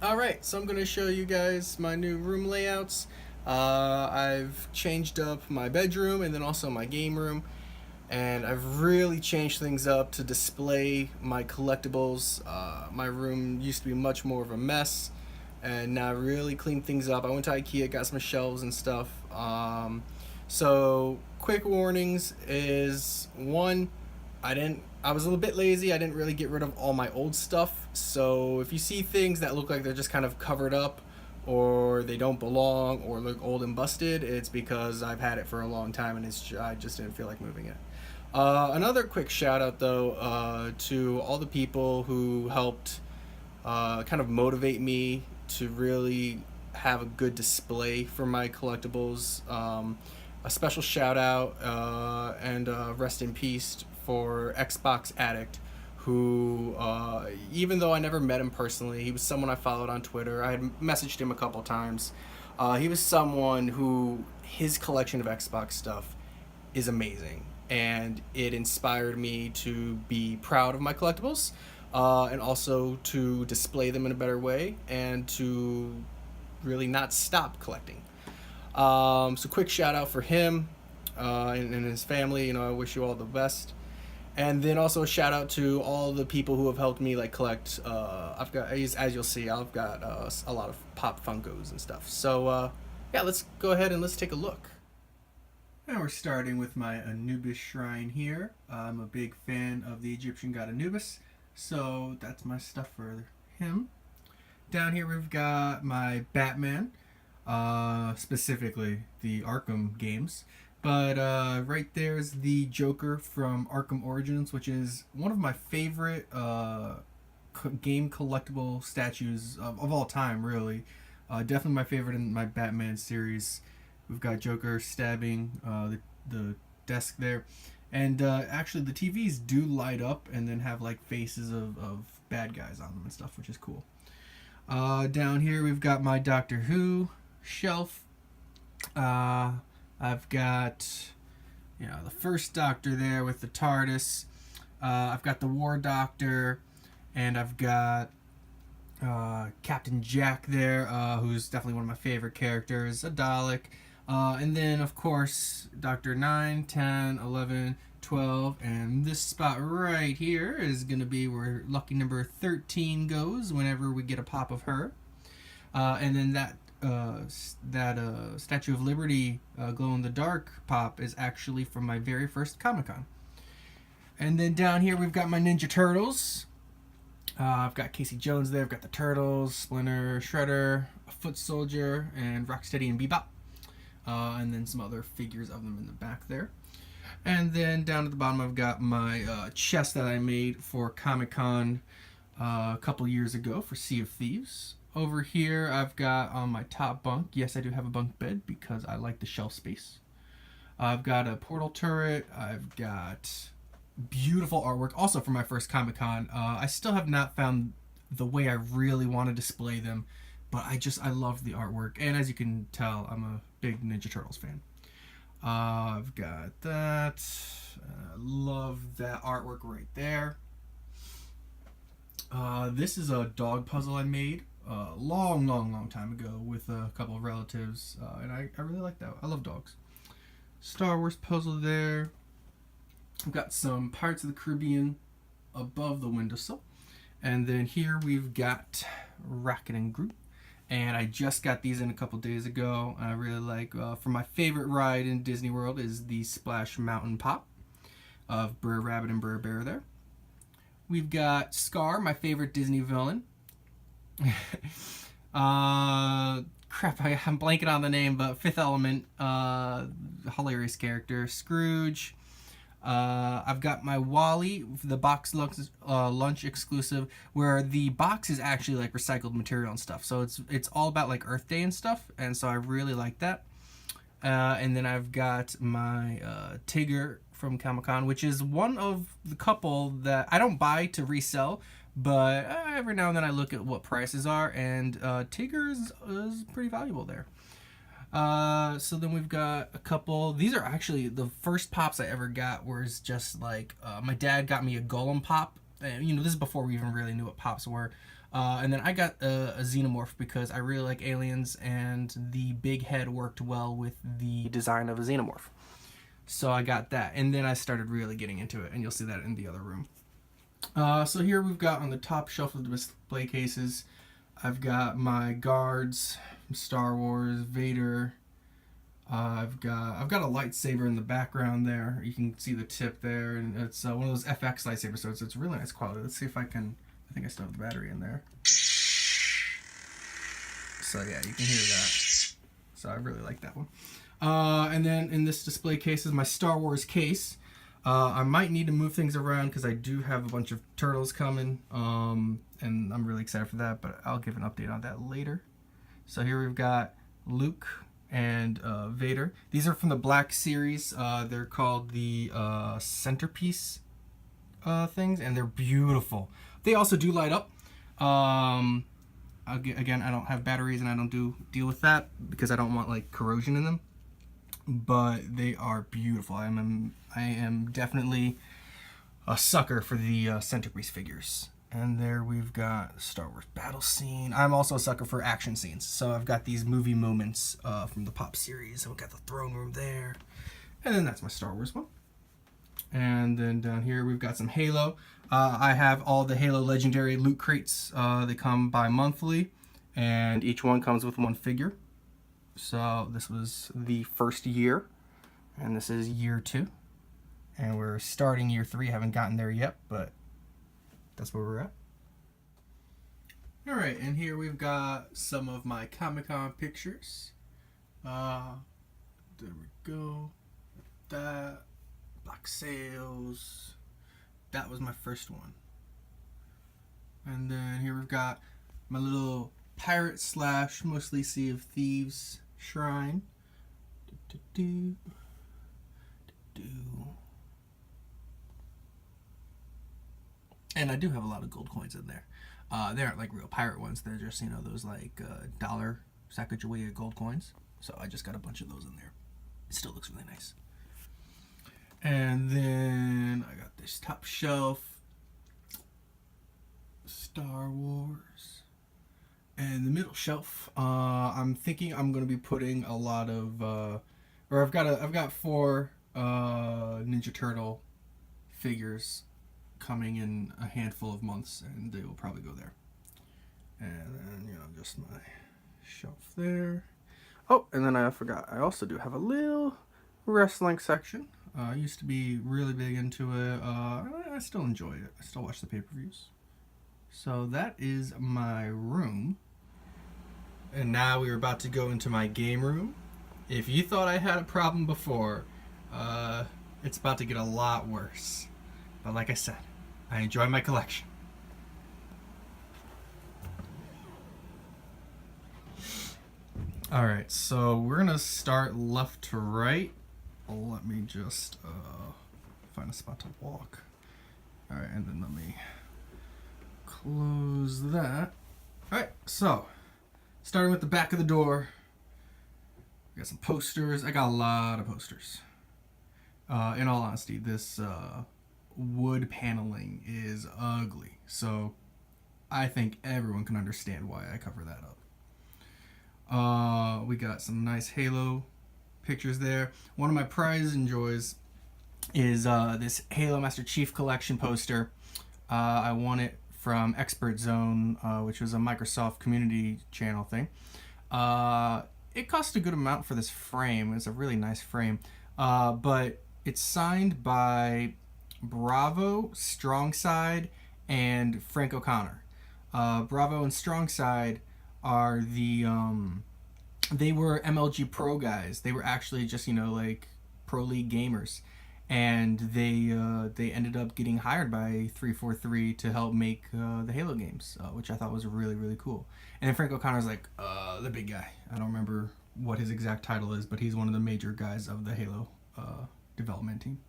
Alright, so I'm going to show you guys my new room layouts. I've changed up my bedroom and then also my game room, and I've really changed things up to display my collectibles. My room used to be much more of a mess, and now I really cleaned things up. I went to IKEA, got some shelves and stuff. So quick warnings is one, I was a little bit lazy. I didn't really get rid of all my old stuff. So if you see things that look like they're just kind of covered up or they don't belong or look old and busted, it's because I've had it for a long time and I just didn't feel like moving it. Another quick shout out though to all the people who helped kind of motivate me to really have a good display for my collectibles. A special shout out and rest in peace for Xbox Addict, who, even though I never met him personally, he was someone I followed on Twitter. I had messaged him a couple times. He was someone who his collection of Xbox stuff is amazing, and it inspired me to be proud of my collectibles, and also to display them in a better way and to really not stop collecting. So quick shout out for him and his family. You know, I wish you all the best. And then also a shout out to all the people who have helped me like collect. I've got, as you'll see, I've got a lot of pop Funkos and stuff. So yeah, let's go ahead and let's take a look. And we're starting with my Anubis shrine here. I'm a big fan of the Egyptian god Anubis, so that's my stuff for him. Down here we've got my Batman, specifically the Arkham games. But right there is the Joker from Arkham Origins, which is one of my favorite game collectible statues of all time, really. Definitely my favorite in my Batman series. We've got Joker stabbing the desk there. And actually, the TVs do light up and then have like faces of bad guys on them and stuff, which is cool. Down here, we've got my Doctor Who shelf. I've got, the first Doctor there with the TARDIS. I've got the War Doctor, and I've got Captain Jack there, who's definitely one of my favorite characters, a Dalek. And then, of course, Doctor 9, 10, 11, 12, and this spot right here is going to be where lucky number 13 goes whenever we get a pop of her. And then that Statue of Liberty glow in the dark pop is actually from my very first Comic-Con. And then down here we've got my Ninja Turtles. I've got Casey Jones there. I've got the Turtles, Splinter, Shredder, a Foot Soldier, and Rocksteady and Bebop. And then some other figures of them in the back there. And then down at the bottom I've got my chest that I made for Comic-Con a couple years ago for Sea of Thieves. Over here I've got on my top bunk, yes, I do have a bunk bed because I like the shelf space. I've got a portal turret. I've got beautiful artwork also for my first Comic-Con. I still have not found the way I really want to display them, but I love the artwork, and as you can tell, I'm a big Ninja Turtles fan. I've got that. Love that artwork right there. This is a dog puzzle I made long time ago with a couple of relatives, and I really like that. I love dogs. Star Wars puzzle there. I've got some Pirates of the Caribbean above the windowsill. And then here we've got Rocket and Groot. And I just got these in a couple days ago. I really like, for my favorite ride in Disney World is the Splash Mountain Pop of Brer Rabbit and Brer Bear there. We've got Scar, my favorite Disney villain. Crap, I'm blanking on the name, but Fifth Element, hilarious character. Scrooge. I've got my Wally, the box lunch exclusive, where the box is actually like recycled material and stuff. So it's all about like Earth Day and stuff, and so I really like that. And then I've got my Tigger from Comic-Con, which is one of the couple that I don't buy to resell, but every now and then I look at what prices are, and Tigger is pretty valuable there. So then we've got a couple. These are actually the first pops I ever got. Was just like my dad got me a Golem pop. And, this is before we even really knew what pops were. And then I got a xenomorph because I really like aliens, and the big head worked well with the design of a xenomorph. So I got that, and then I started really getting into it, and you'll see that in the other room. So here we've got on the top shelf of the display cases, I've got my guards from Star Wars, Vader. I've got a lightsaber in the background there. You can see the tip there, and it's one of those FX lightsabers, so it's really nice quality. Let's see if I can. I think I still have the battery in there. So yeah, you can hear that. So I really like that one. And then in this display case is my Star Wars case. I might need to move things around because I do have a bunch of turtles coming, and I'm really excited for that, but I'll give an update on that later. So here we've got Luke and Vader. These are from the Black Series. They're called the centerpiece things, and they're beautiful. They also do light up. Again, I don't have batteries, and I don't deal with that because I don't want like corrosion in them. But they are beautiful. I am definitely a sucker for the centerpiece figures. And there we've got Star Wars battle scene. I'm also a sucker for action scenes. So I've got these movie moments from the Pop series. I've got the throne room there. And then that's my Star Wars one. And then down here we've got some Halo. I have all the Halo Legendary loot crates. They come bi-monthly, and each one comes with one figure. So this was the first year, and this is year 2. And we're starting year 3. Haven't gotten there yet, but that's where we're at. Alright, and here we've got some of my Comic-Con pictures. There we go. That. Black Sails. That was my first one. And then here we've got my little pirate / mostly Sea of Thieves shrine. And I do have a lot of gold coins in there. They aren't like real pirate ones. They're just, those like dollar Sacagawea gold coins. So I just got a bunch of those in there. It still looks really nice. And then I got this top shelf Star Wars. And the middle shelf, I'm thinking I'm going to be putting a lot of, I've got 4 Ninja Turtle figures coming in a handful of months, and they will probably go there. And then, just my shelf there. Oh, and then I forgot, I also do have a little wrestling section. I used to be really big into it. I still enjoy it. I still watch the pay-per-views. So that is my room. And now we're about to go into my game room. If you thought I had a problem before, it's about to get a lot worse. But like I said, I enjoy my collection. Alright, so we're going to start left to right. Let me just find a spot to walk. Alright, and then let me close that. Alright, so starting with the back of the door, I got some posters. I got a lot of posters. In all honesty, this wood paneling is ugly, so I think everyone can understand why I cover that up. We got some nice Halo pictures there. One of my prizes and joys is this Halo Master Chief Collection poster. I won it from Expert Zone, which was a Microsoft community channel thing. It cost a good amount for this frame. It's a really nice frame, but it's signed by Bravo, Strongside, and Frank O'Connor. Bravo and Strongside are the they were MLG Pro guys. They were actually just like Pro League gamers, and they ended up getting hired by 343 to help make the Halo games, which I thought was really, really cool. And then Frank O'Connor's like the big guy. I don't remember what his exact title is, but he's one of the major guys of the Halo development team.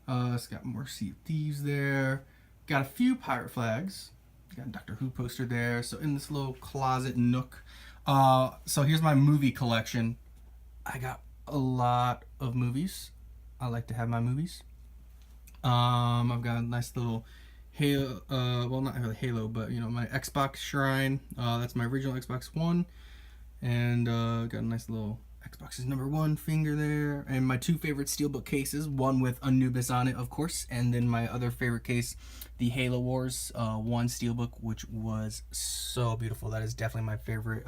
It's got more Sea of Thieves there. Got a few pirate flags. Got a Doctor Who poster there. So in this little closet nook. So here's my movie collection. I got a lot of movies. I like to have my movies. I've got a nice little Halo, well, not really Halo, but you know, my Xbox shrine. That's my original Xbox One, and got a nice little Xbox's #1 finger there, and my two favorite steelbook cases, one with Anubis on it, of course, and then my other favorite case, the Halo Wars 1 steelbook, which was so beautiful. That is definitely my favorite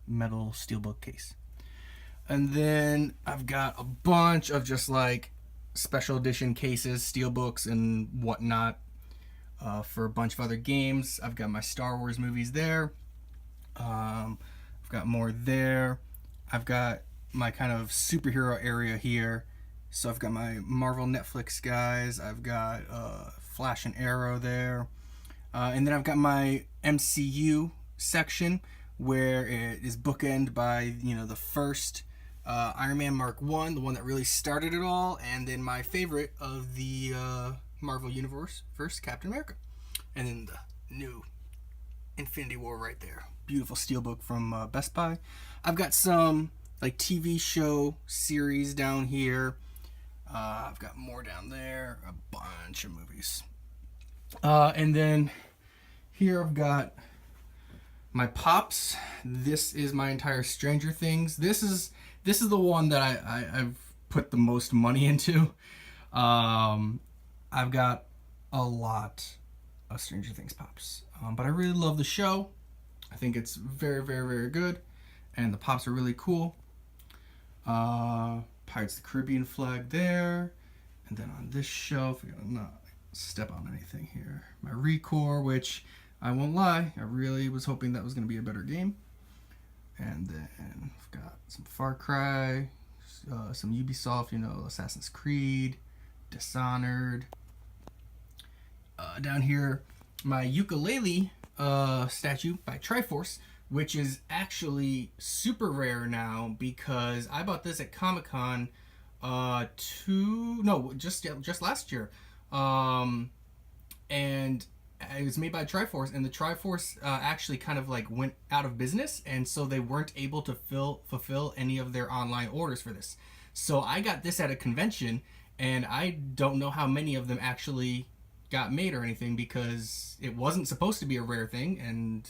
metal steelbook case. And then I've got a bunch of just like special edition cases, steelbooks, and whatnot for a bunch of other games. I've got my Star Wars movies there. I've got more there. I've got my kind of superhero area here. So I've got my Marvel Netflix guys. I've got Flash and Arrow there. And then I've got my MCU section where it is bookended by, you know, the first Iron Man Mark 1, the one that really started it all, and then my favorite of the Marvel Universe, first Captain America. And then the new Infinity War right there. Beautiful steelbook from Best Buy. I've got some like TV show series down here. I've got more down there. A bunch of movies. And then here I've got my Pops. This is my entire Stranger Things. This is the one that I've put the most money into. I've got a lot of Stranger Things Pops. But I really love the show. I think it's very, very, very good. And the Pops are really cool. Pirates of the Caribbean flag there. And then on this shelf, I'm going to not step on anything here. My Recore, which I won't lie, I really was hoping that was going to be a better game. And then I've got some Far Cry, some Ubisoft, you know, Assassin's Creed, Dishonored. Down here, my ukulele statue by Triforce, which is actually super rare now because I bought this at Comic-Con just last year. And it was made by Triforce, and the Triforce actually kind of like went out of business, and so they weren't able to fulfill any of their online orders for this. So I got this at a convention, and I don't know how many of them actually got made or anything because it wasn't supposed to be a rare thing, and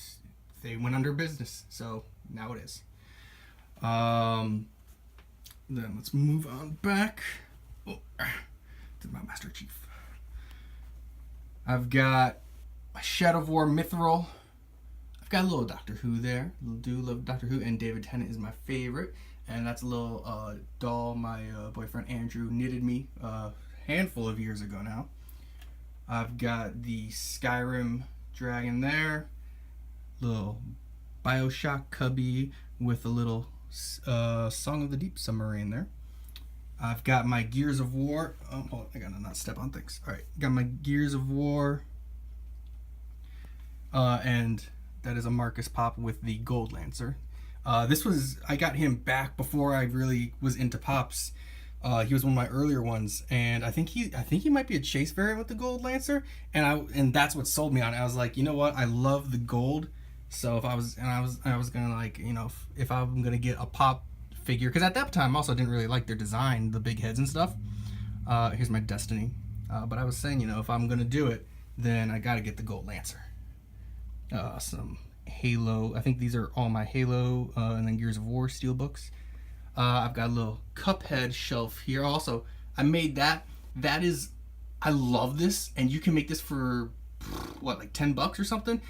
they went under business. So now it is. Then let's move on back to my Master Chief. I've got my Shadow of War Mithril. I've got a little Doctor Who there. I do love Doctor Who, and David Tennant is my favorite. And that's a little doll my boyfriend Andrew knitted me a handful of years ago now. I've got the Skyrim dragon there. Little Bioshock cubby with a little Song of the Deep submarine there. I've got my Gears of War. Oh, hold on, I gotta not step on things. All right, got my Gears of War. And that is a Marcus Pop with the Gold Lancer. I got him back before I really was into Pops. He was one of my earlier ones, and I think he might be a chase variant with the Gold Lancer, and that's what sold me on it. I was like, you know what, I love the gold, so I was gonna, like, you know, if I'm gonna get a Pop figure, because at that time I also didn't really like their design, the big heads and stuff. Here's my Destiny, but I was saying, you know, if I'm gonna do it, then I gotta get the Gold Lancer. Some Halo. I think these are all my Halo and then Gears of War steelbooks. I've got a little Cuphead shelf here. Also, I made that. I love this, and you can make this for what, like $10 or something.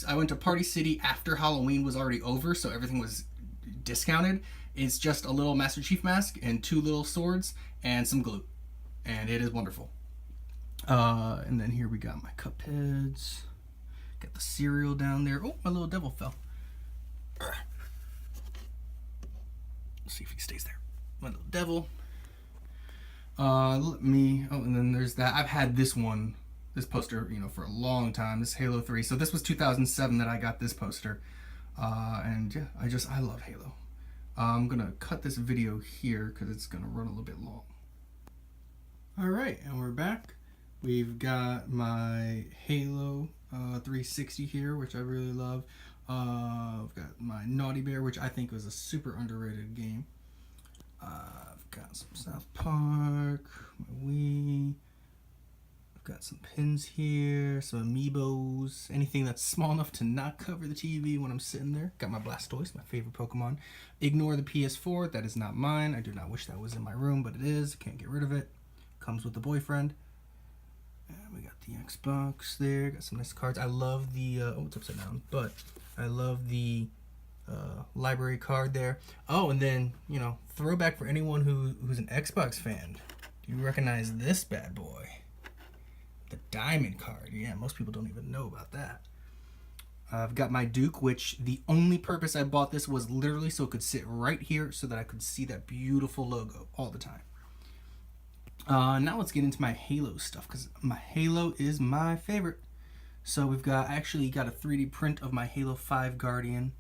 I went to Party City after Halloween was already over, so everything was discounted. It's just a little Master Chief mask and 2 little swords and some glue, and it is wonderful. And then here we got my Cupheads. Got the cereal down there. Oh, my little devil fell. Let's see if he stays there. My little devil. And then there's that. I've had this poster, you know, for a long time. This Halo 3. So this was 2007 that I got this poster. And yeah, I love Halo. I'm gonna cut this video here because it's gonna run a little bit long. Alright, and we're back. We've got my Halo 360 here, which I really love. I've got my Naughty Bear, which I think was a super underrated game. I've got some South Park, my Wii. I've Got some pins here, some amiibos, anything that's small enough to not cover the TV when I'm sitting there. Got my Blastoise, my favorite Pokemon. Ignore the PS4, that is not mine. I do not wish that was in my room, but it is. Can't get rid of it. Comes with the boyfriend. And we got the Xbox there. Got some nice cards. I love the, oh, it's upside down, but I love the library card there. Oh, and then, you know, throwback for anyone who's an Xbox fan. Do you recognize this bad boy? The diamond card. Yeah, most people don't even know about that. I've got my Duke, which the only purpose I bought this was literally so it could sit right here so that I could see that beautiful logo all the time. Now let's get into my Halo stuff, because my Halo is my favorite. So we've got, I actually got a 3D print of my Halo 5 Guardian,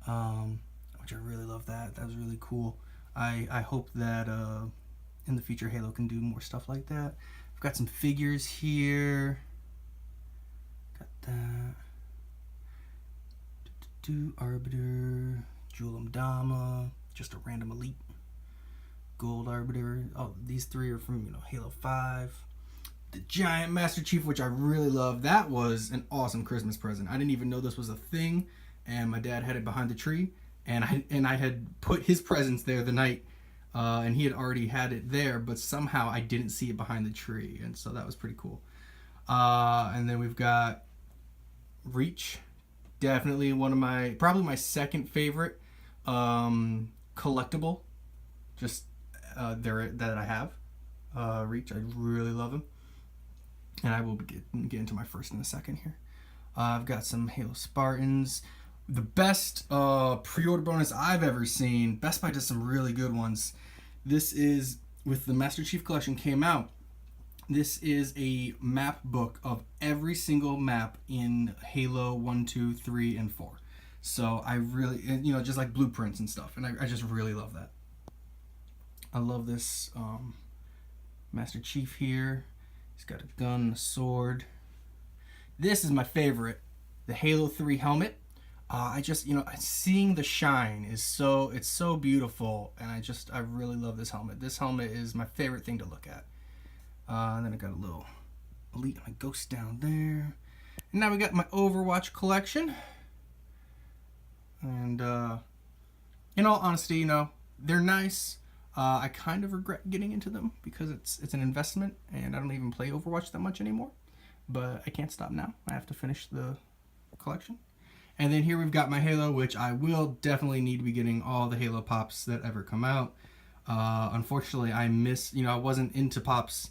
which I really love that. That was really cool. I hope that in the future Halo can do more stuff like that. I've got some figures here. Got that. Arbiter, Julum Dama, just a random elite. Gold Arbiter. Oh, these three are from, you know, Halo 5. The giant Master Chief, which I really love. That was an awesome Christmas present. I didn't even know this was a thing, and my dad had it behind the tree, and I had put his presents there the night. And he had already had it there, but somehow I didn't see it behind the tree, and so that was pretty cool. And then we've got Reach, definitely probably my second favorite collectible, just that I have. Reach, I really love him, and I will get into my first in a second here. I've got some Halo Spartans. The best pre-order bonus I've ever seen. Best Buy does some really good ones. This is, with the Master Chief Collection came out, this is a map book of every single map in Halo 1, 2, 3, and 4. So I really, you know, just like blueprints and stuff. And I just really love that. I love this Master Chief here. He's got a gun, a sword. This is my favorite, the Halo 3 helmet. I just, you know, seeing the shine is it's so beautiful, and I really love this helmet. This helmet is my favorite thing to look at. And then I got a little elite, my ghost down there. And now we got my Overwatch collection. And in all honesty, you know, they're nice. I kind of regret getting into them because it's an investment, and I don't even play Overwatch that much anymore. But I can't stop now. I have to finish the collection. And then here we've got my Halo, which I will definitely need to be getting all the Halo Pops that ever come out. Unfortunately, I wasn't into Pops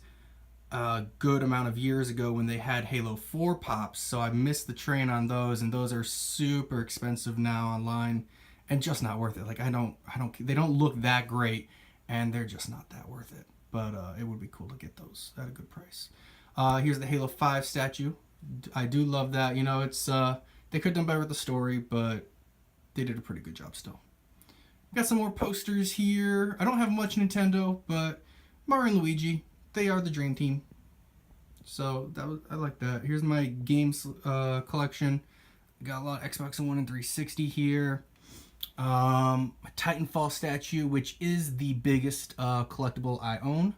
a good amount of years ago when they had Halo 4 Pops, so I missed the train on those, and those are super expensive now online, and just not worth it. Like, they don't look that great, and they're just not that worth it. But it would be cool to get those at a good price. Here's the Halo 5 statue. I do love that. You know, it's they could have done better with the story, but they did a pretty good job still. Got some more posters here. I don't have much Nintendo, but Mario and Luigi, they are the dream team. So I like that. Here's my games collection. I got a lot of Xbox One and 360 here. A Titanfall statue, which is the biggest collectible I own.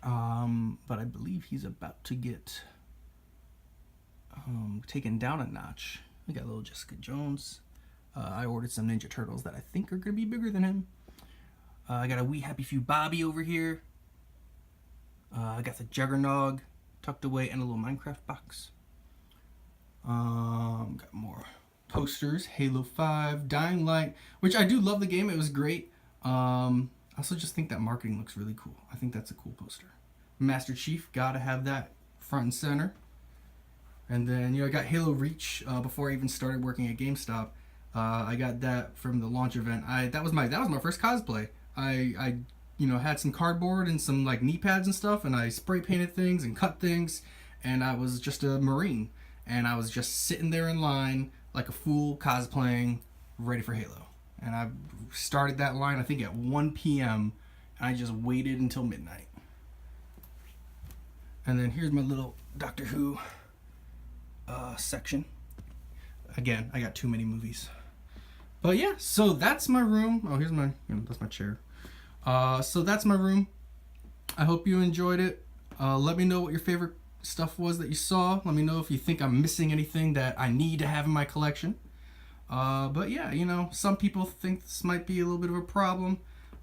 But I believe he's about to get taken down a notch. We got little Jessica Jones. I ordered some Ninja Turtles that I think are going to be bigger than him. I got a We Happy Few Bobby over here. I got the Juggernog tucked away and a little Minecraft box. Got more posters. Halo 5, Dying Light, which I do love the game. It was great. I also just think that marketing looks really cool. I think that's a cool poster. Master Chief, gotta have that front and center. And then, you know, I got Halo Reach before I even started working at GameStop. I got that from the launch event. That was my first cosplay. I had some cardboard and some like knee pads and stuff, and I spray painted things and cut things, and I was just a Marine, and I was just sitting there in line like a fool cosplaying, ready for Halo. And I started that line I think at 1 p.m. and I just waited until midnight. And then here's my little Doctor Who section. Again, I got too many movies. But yeah, so that's my room. Oh, that's my chair. So that's my room. I hope you enjoyed it. Let me know what your favorite stuff was that you saw. Let me know if you think I'm missing anything that I need to have in my collection. But yeah, you know, some people think this might be a little bit of a problem.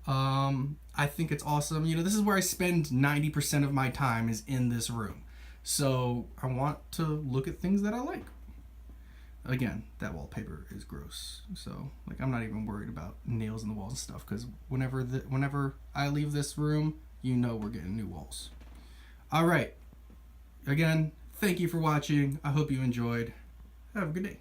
I think it's awesome. You know, this is where I spend 90% of my time is in this room. So I want to look at things that I like. Again, that wallpaper is gross. So like I'm not even worried about nails in the walls and stuff because whenever I leave this room, you know we're getting new walls. All right. Again, thank you for watching. I hope you enjoyed. Have a good day.